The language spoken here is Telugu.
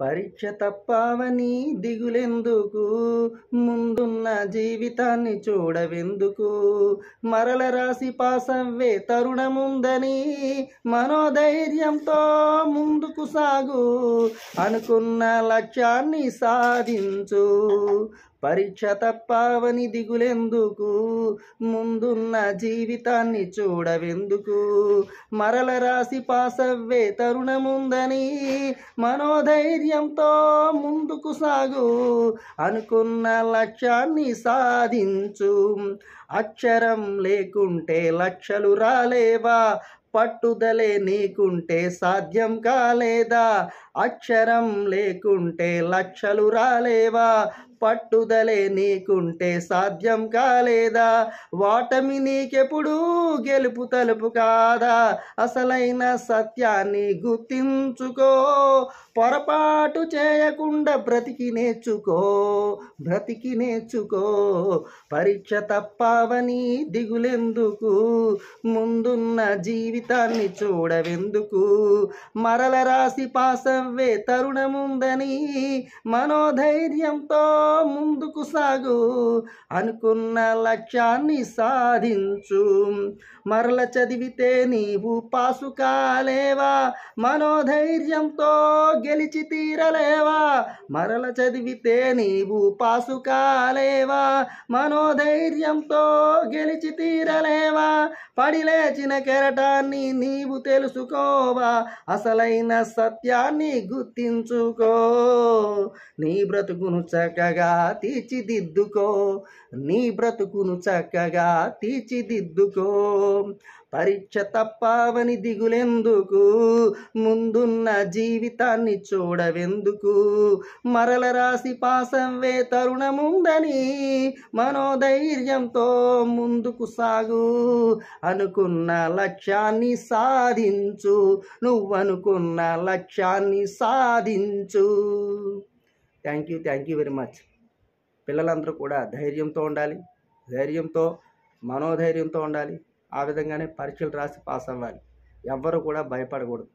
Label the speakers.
Speaker 1: పరీక్ష తప్పావని దిగులెందుకు, ముందున్న జీవితాన్ని చూడవెందుకు, మరల రాసి పాసవ్వే తరుణముందని మనోధైర్యంతో ముందుకు సాగు, అనుకున్న లక్ష్యాన్ని సాధించు. పరీక్ష తప్పావని దిగులెందుకు, ముందున్న జీవితాన్ని చూడవెందుకు, మరల రాసి పాసవ్వే తరుణముందని మనోధైర్యంతో ముందుకు సాగు, అనుకున్న లక్ష్యాన్ని సాధించు. అక్షరం లేకుంటే లక్షలు రాలేవా, పట్టుదలే నీకుంటే సాధ్యం కాలేదా. అక్షరం లేకుంటే లక్షలు రాలేవా, పట్టుదలే నీకుంటే సాధ్యం కాలేదా. వాటమి నీకెప్పుడు గెలుపు తలుపు కాదా, అసలైన సత్యాన్ని గుర్తించుకో. పొరపాటు చేయకుండా బ్రతికి నేర్చుకో. పరీక్ష తప్పావని దిగులెందుకు, ముందున్న జీవితాన్ని చూడవెందుకు, మరల రాసి పాసవ్వే తరుణముందని మనోధైర్యంతో ముందుకు సాగు, అనుకున్న లక్ష్యాన్ని సాధించు. మరల చదివితే నీవు పాసు కాలేవా, మనోధైర్యంతో గెలిచి తీరలేవా. మరల చదివితే నీవు పాసు కాలేవా, మనోధైర్యంతో గెలిచి తీరలేవా. పడి లేచిన కెరటాన్ని నీవు తెలుసుకోవా, అసలైన సత్యాన్ని గుర్తించుకో. నీ బ్రతుకును చక్కగా తీర్చిదిద్దుకో. పరీక్ష తప్పావని దిగులెందుకు, ముందున్న జీవితాన్ని చూడవెందుకు, మరల రాసి పాసవ్వే తరుణముందని మనోధైర్యంతో ముందుకు సాగు, అనుకున్న లక్ష్యాన్ని సాధించు. నువ్వనుకున్న లక్ష్యాన్ని సాధించు. Thank you very much. పిల్లలందరూ కూడా ధైర్యంతో ఉండాలి, మనోధైర్యంతో ఉండాలి. ఆ విధంగానే పరీక్షలు రాసి పాస్ అవ్వాలి. ఎవ్వరూ కూడా భయపడకూడదు.